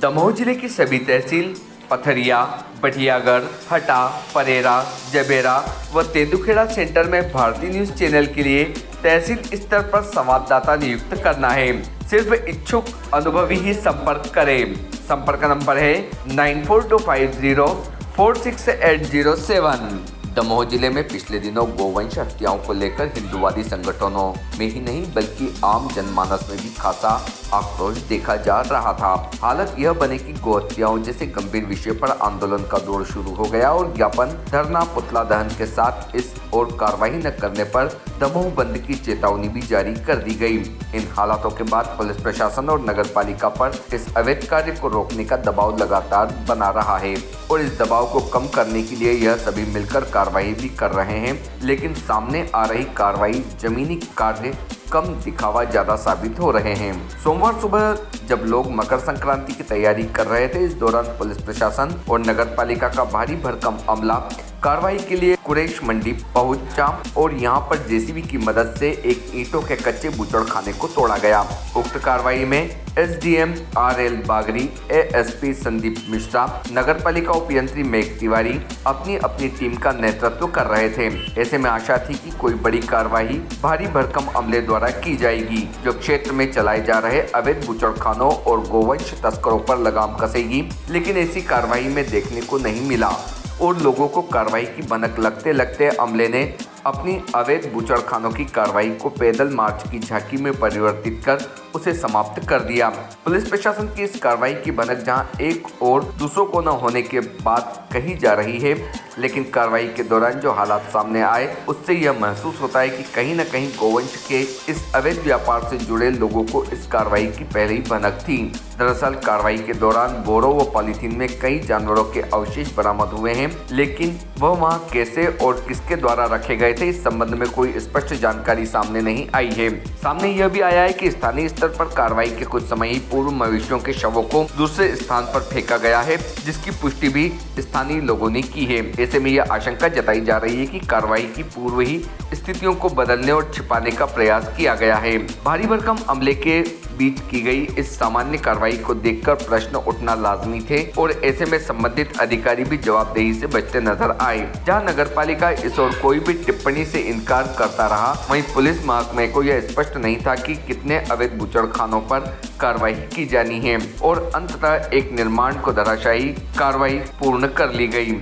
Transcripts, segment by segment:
दमोह जिले की सभी तहसील पथरिया, बटियागढ़, हटा, परेरा, जबेरा व तेंदुखेड़ा सेंटर में भारतीय न्यूज चैनल के लिए तहसील स्तर पर संवाददाता नियुक्त करना है। सिर्फ इच्छुक अनुभवी ही संपर्क करें। संपर्क नंबर है 9425046807। दमोह जिले में पिछले दिनों गोवंश हत्याओं को लेकर हिंदुवादी संगठनों में ही नहीं बल्कि आम जनमानस में भी खासा आक्रोश देखा जा रहा था। हालत यह बने कि गौ हत्याओं जैसे गंभीर विषय पर आंदोलन का दौर शुरू हो गया और ज्ञापन, धरना, पुतला दहन के साथ इस और कार्रवाई न करने पर दमोह बंद की चेतावनी भी जारी कर दी गई। इन हालातों के बाद पुलिस प्रशासन और नगर पालिका पर इस अवैध कार्य को रोकने का दबाव लगातार बना रहा है और इस दबाव को कम करने के लिए यह सभी मिलकर कार्रवाई भी कर रहे हैं, लेकिन सामने आ रही कार्रवाई जमीनी कार्य कम दिखावा ज्यादा साबित हो रहे हैं। सोमवार सुबह जब लोग मकर संक्रांति की तैयारी कर रहे थे, इस दौरान पुलिस प्रशासन और नगर पालिका का भारी भरकम अमला कार्रवाई के लिए कुरेश मंडी पहुंचा और यहां पर जेसीबी की मदद से एक ईंटों के कच्चे बूचड़खाने को तोड़ा गया। उक्त कार्रवाई में एसडीएम आरएल बागरी, एएसपी संदीप मिश्रा, नगर पालिका उपयंत्री मेघ तिवारी अपनी अपनी टीम का नेतृत्व कर रहे थे। ऐसे में आशा थी कि कोई बड़ी कार्रवाई भारी भरकम अमले द्वारा की जाएगी जो क्षेत्र में चलाए जा रहे अवैध बूचड़खानों और गोवंश तस्करों पर लगाम कसेगी, लेकिन ऐसी कार्रवाई में देखने को नहीं मिला और लोगों को कार्रवाई की भनक लगते लगते अमले ने अपनी अवैध बूचड़खानों की कार्रवाई को पैदल मार्च की झांकी में परिवर्तित कर उसे समाप्त कर दिया। पुलिस प्रशासन की इस कार्रवाई की भनक जहां एक और दूसरों को न होने के बाद कही जा रही है, लेकिन कार्रवाई के दौरान जो हालात सामने आए उससे यह महसूस होता है कि कहीं न कहीं गोवंश के इस अवैध व्यापार से जुड़े लोगों को इस कार्रवाई की पहले ही भनक थी। दरअसल कार्रवाई के दौरान बोरों व पॉलीथीन में कई जानवरों के अवशेष बरामद हुए हैं, लेकिन वह वहां कैसे और किसके द्वारा रखे गए थे इस संबंध में कोई स्पष्ट जानकारी सामने नहीं आई है। सामने यह भी आया है कि स्थानीय स्तर पर कार्रवाई के कुछ समय ही पूर्व मवेशियों के शवों को दूसरे स्थान पर फेंका गया है, जिसकी पुष्टि भी स्थानीय लोगों ने की है। ऐसे में यह आशंका जताई जा रही है कि कार्रवाई की पूर्व ही स्थितियों को बदलने और छिपाने का प्रयास किया गया है। भारी भरकम अमले के बीच की गई इस सामान्य कार्रवाई को देखकर प्रश्न उठना लाजमी थे और ऐसे में संबंधित अधिकारी भी जवाबदेही से बचते नजर आए। जहां नगरपालिका इस और कोई भी टिप्पणी से इनकार करता रहा, वहीं पुलिस महकमे को यह स्पष्ट नहीं था कि कितने अवैध बूचड़खानों पर कार्रवाई की जानी है और अंततः एक निर्माण को धराशायी कार्रवाई पूर्ण कर ली गई।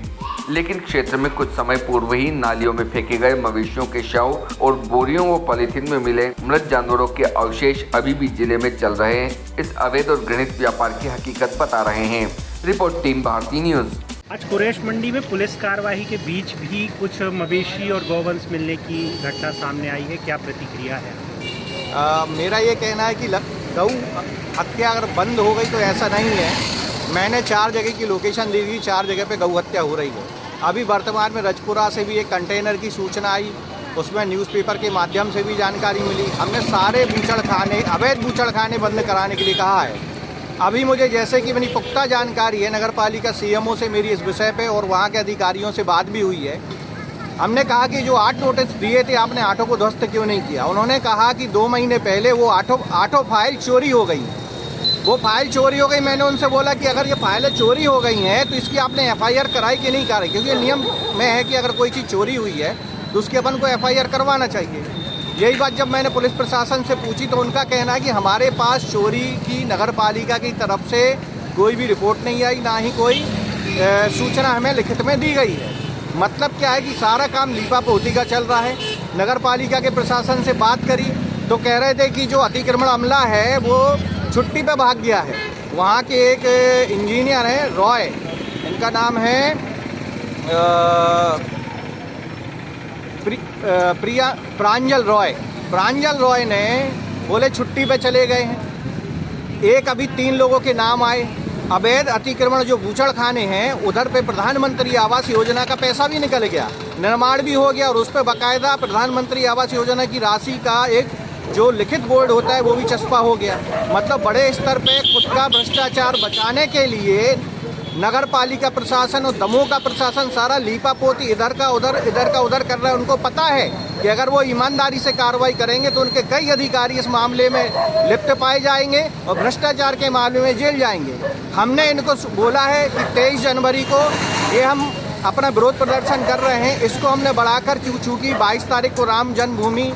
लेकिन क्षेत्र में कुछ समय पूर्व ही नालियों में फेंके गए मवेशियों के शव और बोरियों व पॉलीथीन में मिले मृत जानवरों के अवशेष अभी भी जिले में चल रहे हैं इस अवैध और घृणित व्यापार की हकीकत बता रहे हैं। रिपोर्ट टीम भारतीय न्यूज। आज कुरेश मंडी में पुलिस कार्रवाई के बीच भी कुछ मवेशी और गौवंश मिलने की घटना सामने आई है, क्या प्रतिक्रिया है? मेरा ये कहना है कि गौ हत्या अगर बंद हो गई तो ऐसा नहीं है। मैंने 4 जगह की लोकेशन दी थी, 4 जगह पे गौ हत्या हो रही है। अभी वर्तमान में रजपुरा से भी एक कंटेनर की सूचना आई, उसमें न्यूज़पेपर के माध्यम से भी जानकारी मिली। हमने सारे बूचड़खाने, अवैध बूचड़खाने बंद कराने के लिए कहा है। अभी मुझे जैसे कि मेरी पुख्ता जानकारी है, नगर पालिका सीएमओ से मेरी इस विषय पे और वहाँ के अधिकारियों से बात भी हुई है। हमने कहा कि जो 8 नोटिस दिए थे आपने आठों को ध्वस्त क्यों नहीं किया? उन्होंने कहा कि 2 महीने पहले वो आठों फाइल चोरी हो गई। वो फाइल चोरी हो गई। मैंने उनसे बोला कि अगर ये फाइलें चोरी हो गई हैं तो इसकी आपने एफआईआर कराई कि नहीं कराई, क्योंकि नियम में है कि अगर कोई चीज़ चोरी हुई है तो उसकी अपन को एफआईआर करवाना चाहिए। यही बात जब मैंने पुलिस प्रशासन से पूछी तो उनका कहना है कि हमारे पास चोरी की नगर पालिका की तरफ से कोई भी रिपोर्ट नहीं आई, ना ही कोई सूचना हमें लिखित में दी गई है। मतलब क्या है कि सारा काम लीपा पोती का चल रहा है। नगर पालिका के प्रशासन से बात करी तो कह रहे थे कि जो अतिक्रमण अमला है वो छुट्टी पे भाग गया है। वहाँ के एक इंजीनियर हैं रॉय, इनका नाम है प्रांजल रॉय ने बोले छुट्टी पे चले गए हैं। एक अभी 3 लोगों के नाम आए। अवैध अतिक्रमण जो बूचड़खाने हैं उधर पे प्रधानमंत्री आवास योजना का पैसा भी निकल गया, निर्माण भी हो गया और उस पर बाकायदा प्रधानमंत्री आवास योजना की राशि का एक जो लिखित बोर्ड होता है वो भी चस्पा हो गया। मतलब बड़े स्तर पे खुद का भ्रष्टाचार बचाने के लिए नगर पालिका प्रशासन और दमोह का प्रशासन सारा लीपापोती इधर का उधर कर रहा है। उनको पता है कि अगर वो ईमानदारी से कार्रवाई करेंगे तो उनके कई अधिकारी इस मामले में लिप्त पाए जाएंगे और भ्रष्टाचार के मामले में जेल जाएंगे। हमने इनको बोला है कि 23 जनवरी को ये हम अपना विरोध प्रदर्शन कर रहे हैं, इसको हमने बढ़ाकर चूँकि 22 तारीख को राम जन्मभूमि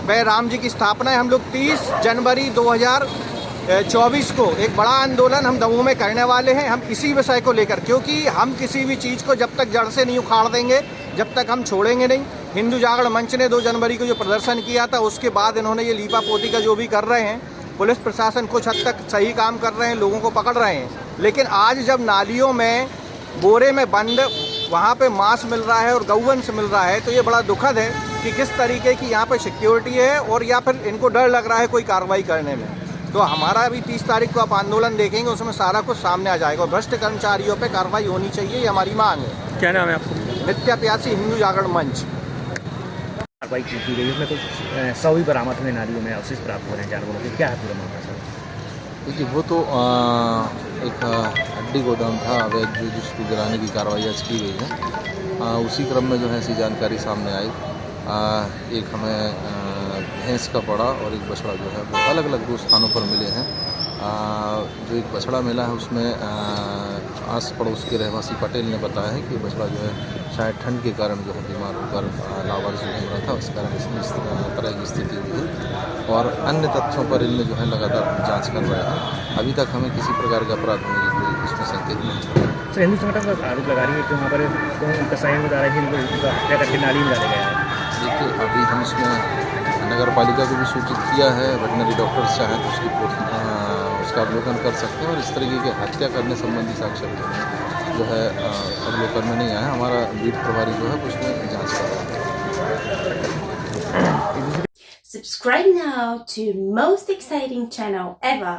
व राम जी की स्थापना है, हम लोग 30 जनवरी 2024 को एक बड़ा आंदोलन हम दमोह में करने वाले हैं। हम इसी विषय को लेकर, क्योंकि हम किसी भी चीज़ को जब तक जड़ से नहीं उखाड़ देंगे जब तक हम छोड़ेंगे नहीं। हिंदू जागरण मंच ने 2 जनवरी को जो प्रदर्शन किया था, उसके बाद इन्होंने ये लीपापोती का जो भी कर रहे हैं, पुलिस प्रशासन कुछ हद तक सही काम कर रहे हैं, लोगों को पकड़ रहे हैं। लेकिन आज जब नालियों में बोरे में बंद वहाँ पे मांस मिल रहा है और गौवंश मिल रहा है, तो ये बड़ा दुखद है कि किस तरीके की यहाँ पे सिक्योरिटी है और या फिर इनको डर लग रहा है कोई कार्रवाई करने में। तो हमारा अभी 30 तारीख को आप आंदोलन देखेंगे, उसमें सारा कुछ सामने आ जाएगा। भ्रष्ट कर्मचारियों पे कार्रवाई होनी चाहिए, ये हमारी मांग है। क्या नाम है आपको? नित्या प्यासी, हिंदू जागरण मंच। कार्रवाई की गई, उसमें कुछ 100 ही बरामद हुए नालियों में अवशेष प्राप्त हो रहे हैं जानवरों के, क्या है पूरा मामला सर? देखिए, वो तो एक हड्डी गोदाम था अवैध जिसको गिराने की कार्रवाई आज की गई है। उसी क्रम में जो है ऐसी जानकारी सामने आई। एक हमें भैंस का पड़ा और एक बछड़ा जो है वो अलग अलग 2 स्थानों पर मिले हैं। जो एक बछड़ा मिला है उसमें आस पड़ोस के रहवासी पटेल ने बताया है कि बछड़ा जो है शायद ठंड के कारण जो है बीमार होकर लावारिस घूम रहा था, इस कारण इसमें इस तरह की स्थिति हुई है। और अन्य तथ्यों पर इनमें जो है लगातार जांच कर रहे हैं। अभी तक हमें किसी प्रकार का अपराध होने की कोई उसमें संकेत नहीं है। सर, हिंदू संगठन का आरोप लगा रही है कि वहाँ पर उनका संयम द्वारा ही उनका हत्या करके नाली में डाला गया है। देखिए, अभी हम इसमें नगर पालिका को भी सूचित किया है, वेटनरी डॉक्टर्स चाहें तो उसका अवलोकन कर सकते हैं और इस तरीके के हत्या करने संबंधी साक्ष्य जो है अवलोकन में नहीं आया। हमारा बीट प्रभारी जो है उसमें जांच कर रहा है। Subscribe now to most exciting channel ever.